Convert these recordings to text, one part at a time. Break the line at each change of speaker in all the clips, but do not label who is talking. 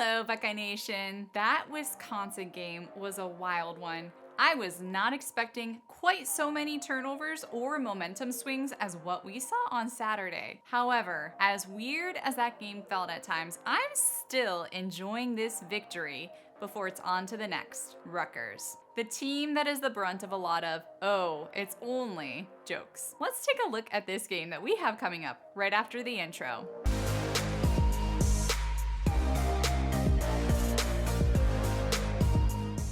Hello, Buckeye Nation. That Wisconsin game was a wild one. I was not expecting quite so many turnovers or momentum swings as what we saw on Saturday. However, as weird as that game felt at times, I'm still enjoying this victory before it's on to the next, Rutgers. The team that is the brunt of a lot of, oh, it's only jokes. Let's take a look at this game that we have coming up right after the intro.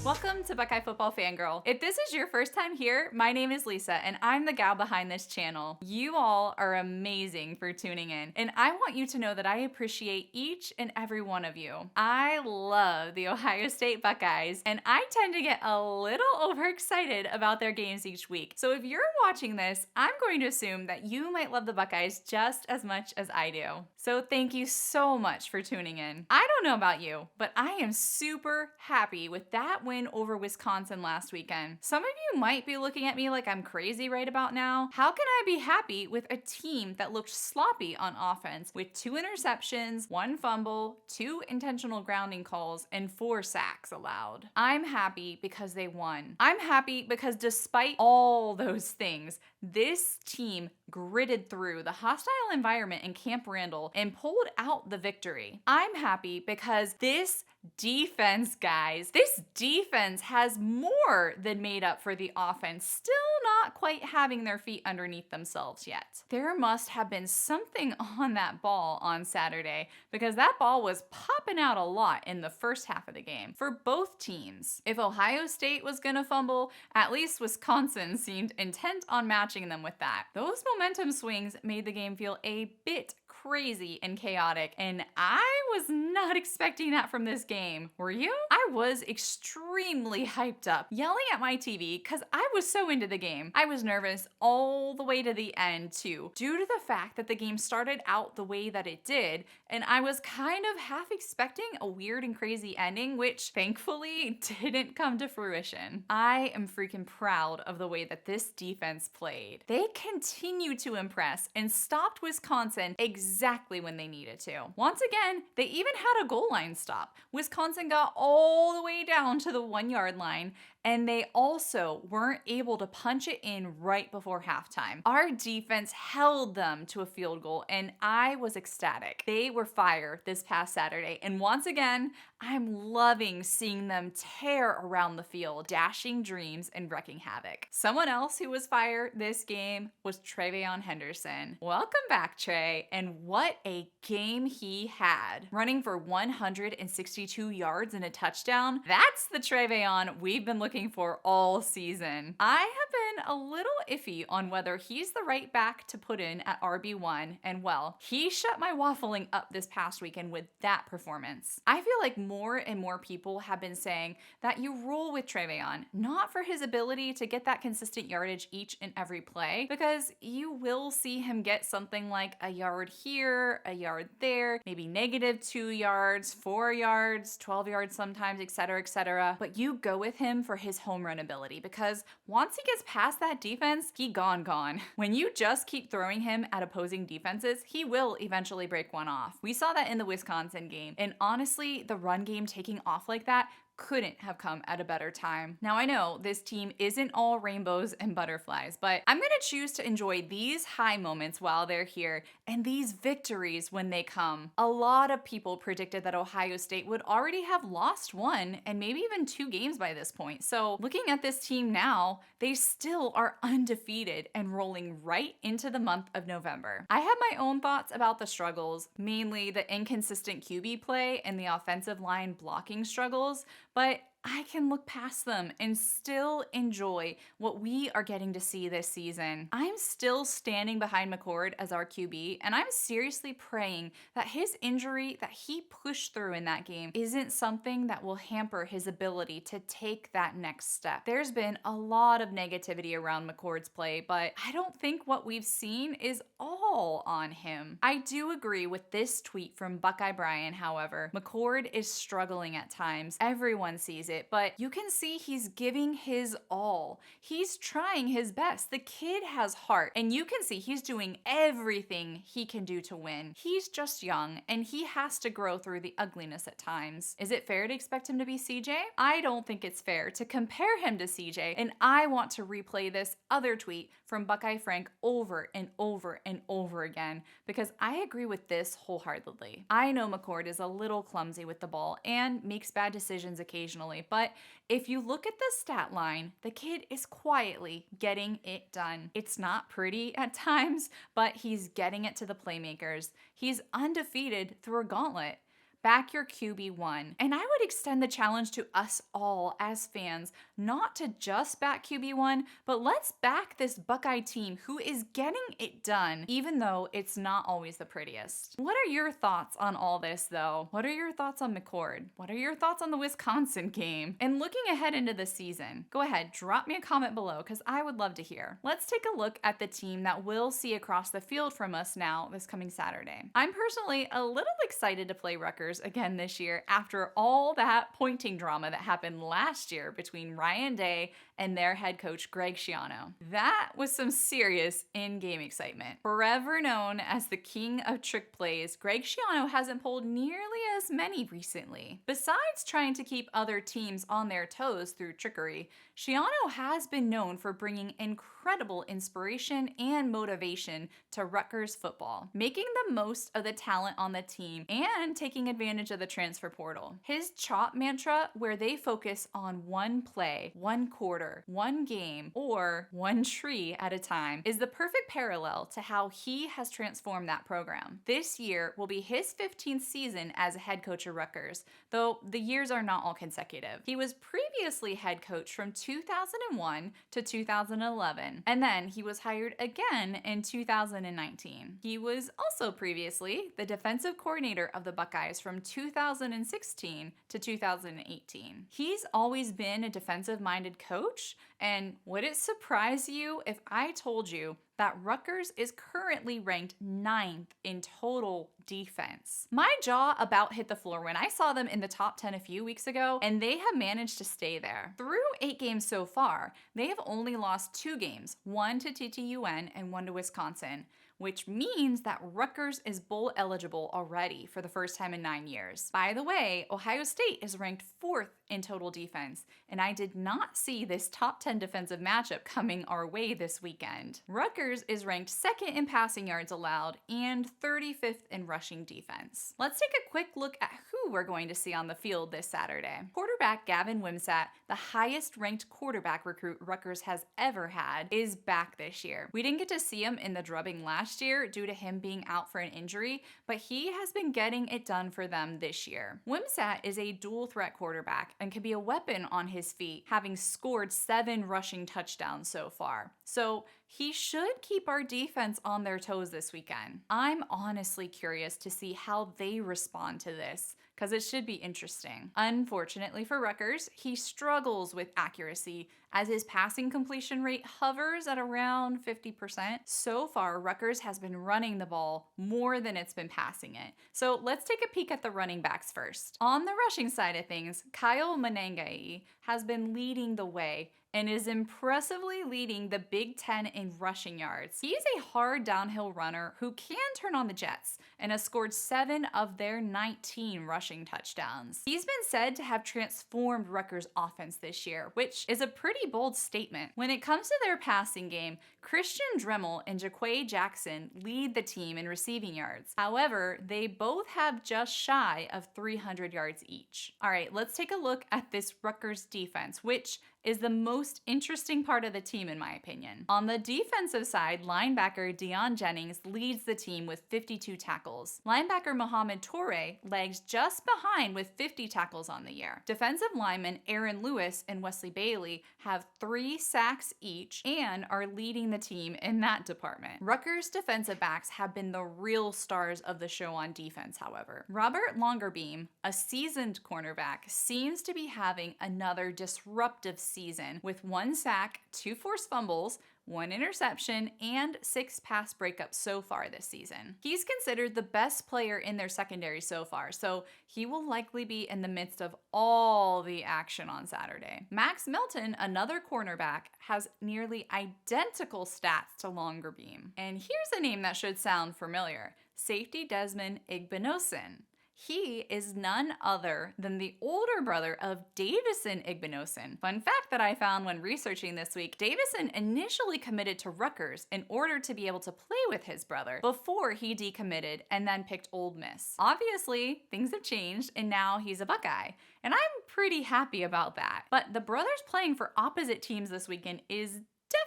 Welcome to Buckeye Football Fangirl. If this is your first time here, my name is Lisa and I'm the gal behind this channel. You all are amazing for tuning in, and I want you to know that I appreciate each and every one of you. I love the Ohio State Buckeyes, and I tend to get a little overexcited about their games each week. So if you're watching this, I'm going to assume that you might love the Buckeyes just as much as I do. So thank you so much for tuning in. I don't know about you, but I am super happy with that win over Wisconsin last weekend. Some of you might be looking at me like I'm crazy right about now. How can I be happy with a team that looked sloppy on offense with 2 interceptions, 1 fumble, 2 intentional grounding calls, and 4 sacks allowed? I'm happy because they won. I'm happy because despite all those things, this team gritted through the hostile environment in Camp Randall and pulled out the victory. I'm happy because this defense, guys, this defense has more than made up for the offense still not quite having their feet underneath themselves yet. There must have been something on that ball on Saturday, because that ball was popping out a lot in the first half of the game for both teams. If Ohio State was gonna fumble, at least Wisconsin seemed intent on matching them with that. Those momentum swings made the game feel a bit crazy and chaotic, and I was not expecting that from this game. Were you? I was extremely hyped up, yelling at my TV because I was so into the game. I was nervous all the way to the end too, due to the fact that the game started out the way that it did, and I was kind of half expecting a weird and crazy ending, which thankfully didn't come to fruition. I am freaking proud of the way that this defense played. They continue to impress and stopped Wisconsin exactly when they needed to. Once again, they even had a goal line stop. Wisconsin got all the way down to the 1-yard line, and they also weren't able to punch it in right before halftime. Our defense held them to a field goal, and I was ecstatic. They were fire this past Saturday, and once again, I'm loving seeing them tear around the field, dashing dreams and wrecking havoc. Someone else who was fire this game was TreVeyon Henderson. Welcome back, Trey, and what a game he had. Running for 162 yards and a touchdown. That's the TreVeyon we've been looking for all season. I have been a little iffy on whether he's the right back to put in at RB1, and well, he shut my waffling up this past weekend with that performance. I feel like more and more people have been saying that you roll with TreVeyon, not for his ability to get that consistent yardage each and every play, because you will see him get something like a yard here, a yard there, maybe -2 yards, 4 yards, 12 yards sometimes, etc., etc. But you go with him for his home run ability, because once he gets past that defense, he gone. When you just keep throwing him at opposing defenses, he will eventually break one off. We saw that in the Wisconsin game, and honestly, the run game taking off like that couldn't have come at a better time. Now I know this team isn't all rainbows and butterflies, but I'm gonna choose to enjoy these high moments while they're here and these victories when they come. A lot of people predicted that Ohio State would already have lost 1 and maybe even 2 games by this point. So looking at this team now, they still are undefeated and rolling right into the month of November. I have my own thoughts about the struggles, mainly the inconsistent QB play and the offensive line blocking struggles, but I can look past them and still enjoy what we are getting to see this season. I'm still standing behind McCord as our QB, and I'm seriously praying that his injury that he pushed through in that game isn't something that will hamper his ability to take that next step. There's been a lot of negativity around McCord's play, but I don't think what we've seen is all on him. I do agree with this tweet from Buckeye Brian, however. McCord is struggling at times. Everyone sees it, but you can see he's giving his all. He's trying his best. The kid has heart, and you can see he's doing everything he can do to win. He's just young, and he has to grow through the ugliness at times. Is it fair to expect him to be CJ? I don't think it's fair to compare him to CJ, and I want to replay this other tweet from Buckeye Frank over and over and over again because I agree with this wholeheartedly. I know McCord is a little clumsy with the ball and makes bad decisions occasionally, but if you look at the stat line, the kid is quietly getting it done. It's not pretty at times, but he's getting it to the playmakers. He's undefeated through a gauntlet. Back your QB1. And I would extend the challenge to us all as fans, not to just back QB1, but let's back this Buckeye team who is getting it done, even though it's not always the prettiest. What are your thoughts on all this, though? What are your thoughts on McCord? What are your thoughts on the Wisconsin game? And looking ahead into the season, go ahead, drop me a comment below because I would love to hear. Let's take a look at the team that we'll see across the field from us now this coming Saturday. I'm personally a little excited to play Rutgers again this year after all that pointing drama that happened last year between Ryan Day and their head coach Greg Schiano. That was some serious in-game excitement. Forever known as the king of trick plays, Greg Schiano hasn't pulled nearly as many recently. Besides trying to keep other teams on their toes through trickery, Schiano has been known for bringing incredible inspiration and motivation to Rutgers football, making the most of the talent on the team and taking advantage of the transfer portal. His CHOP mantra, where they focus on one play, one quarter, one game, or one tree at a time, is the perfect parallel to how he has transformed that program. This year will be his 15th season as a head coach of Rutgers, though the years are not all consecutive. He was previously head coach from 2001 to 2011, and then he was hired again in 2019. He was also previously the defensive coordinator of the Buckeyes from 2016 to 2018. He's always been a defensive-minded coach, and would it surprise you if I told you that Rutgers is currently ranked 9th in total defense? My jaw about hit the floor when I saw them in the top 10 a few weeks ago, and they have managed to stay there. Through 8 games so far, they have only lost 2 games, one to TTUN and one to Wisconsin, which means that Rutgers is bowl eligible already for the first time in 9 years. By the way, Ohio State is ranked 4th in total defense, and I did not see this top 10 defensive matchup coming our way this weekend. Rutgers is ranked 2nd in passing yards allowed and 35th in rushing defense. Let's take a quick look at who we're going to see on the field this Saturday. Quarterback Gavin Wimsatt, the highest ranked quarterback recruit Rutgers has ever had, is back this year. We didn't get to see him in the drubbing last year due to him being out for an injury, but he has been getting it done for them this year. Wimsatt is a dual threat quarterback and can be a weapon on his feet, having scored 7 rushing touchdowns so far. So he should keep our defense on their toes this weekend. I'm honestly curious to see how they respond to this, because it should be interesting. Unfortunately for Rutgers, he struggles with accuracy as his passing completion rate hovers at around 50%. So far, Rutgers has been running the ball more than it's been passing it. So let's take a peek at the running backs first. On the rushing side of things, Kyle Monangai has been leading the way and is impressively leading the Big Ten in rushing yards. He's a hard downhill runner who can turn on the jets and has scored 7 of their 19 rushing touchdowns. He's been said to have transformed Rutgers' offense this year, which is a pretty bold statement. When it comes to their passing game, Christian Dremel and Jaquay Jackson lead the team in receiving yards. However, they both have just shy of 300 yards each. All right, let's take a look at this Rutgers defense, which is the most interesting part of the team in my opinion. On the defensive side, linebacker Deion Jennings leads the team with 52 tackles. Linebacker Mohamed Toure lags just behind with 50 tackles on the year. Defensive linemen Aaron Lewis and Wesley Bailey have 3 sacks each and are leading the team in that department. Rutgers defensive backs have been the real stars of the show on defense, however. Robert Longerbeam, a seasoned cornerback, seems to be having another disruptive season with 1 sack, 2 forced fumbles, 1 interception, and 6 pass breakups so far this season. He's considered the best player in their secondary so far, so he will likely be in the midst of all the action on Saturday. Max Milton, another cornerback, has nearly identical stats to Longerbeam. And here's a name that should sound familiar: safety Desmond Igbinosun. He is none other than the older brother of Davison Igbinosun. Fun fact that I found when researching this week, Davison initially committed to Rutgers in order to be able to play with his brother before he decommitted and then picked Ole Miss. Obviously, things have changed and now he's a Buckeye, and I'm pretty happy about that. But the brothers playing for opposite teams this weekend is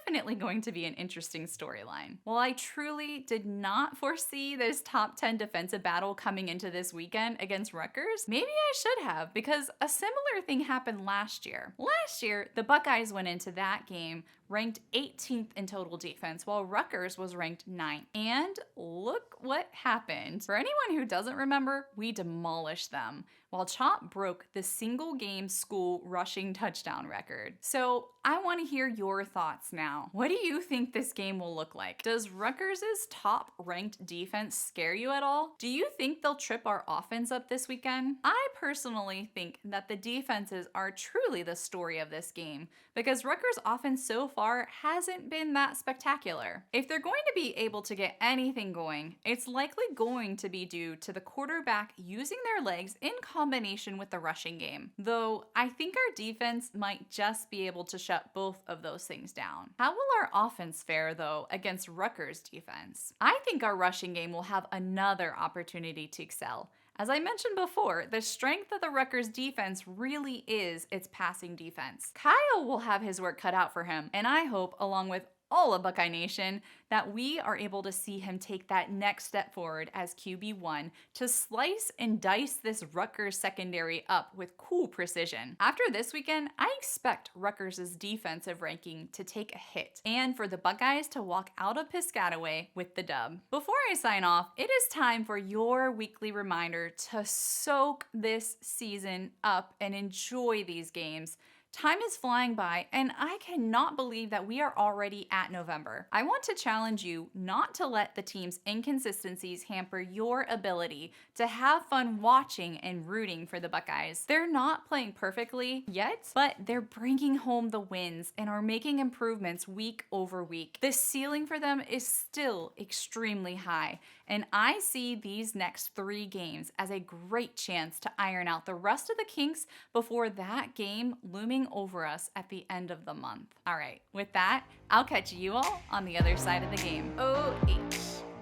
definitely going to be an interesting storyline. While I truly did not foresee this top 10 defensive battle coming into this weekend against Rutgers, maybe I should have, because a similar thing happened last year. Last year, the Buckeyes went into that game ranked 18th in total defense, while Rutgers was ranked 9th. And look what happened. For anyone who doesn't remember, we demolished them, while Chop broke the single game school rushing touchdown record. So I want to hear your thoughts now. What do you think this game will look like? Does Rutgers' top ranked defense scare you at all? Do you think they'll trip our offense up this weekend? I personally think that the defenses are truly the story of this game, because Rutgers' offense so far hasn't been that spectacular. If they're going to be able to get anything going, it's likely going to be due to the quarterback using their legs in combination with the rushing game. Though I think our defense might just be able to shut both of those things down. How will our offense fare though against Rutgers' defense? I think our rushing game will have another opportunity to excel. As I mentioned before, the strength of the Rutgers defense really is its passing defense. Kyle will have his work cut out for him, and I hope, along with all of Buckeye Nation, that we are able to see him take that next step forward as QB1 to slice and dice this Rutgers secondary up with cool precision. After this weekend, I expect Rutgers' defensive ranking to take a hit and for the Buckeyes to walk out of Piscataway with the dub. Before I sign off, it is time for your weekly reminder to soak this season up and enjoy these games. Time is flying by, and I cannot believe that we are already at November. I want to challenge you not to let the team's inconsistencies hamper your ability to have fun watching and rooting for the Buckeyes. They're not playing perfectly yet, but they're bringing home the wins and are making improvements week over week. The ceiling for them is still extremely high, and I see these next 3 games as a great chance to iron out the rest of the kinks before that game looming over us at the end of the month. All right, with that, I'll catch you all on the other side of the game. OH.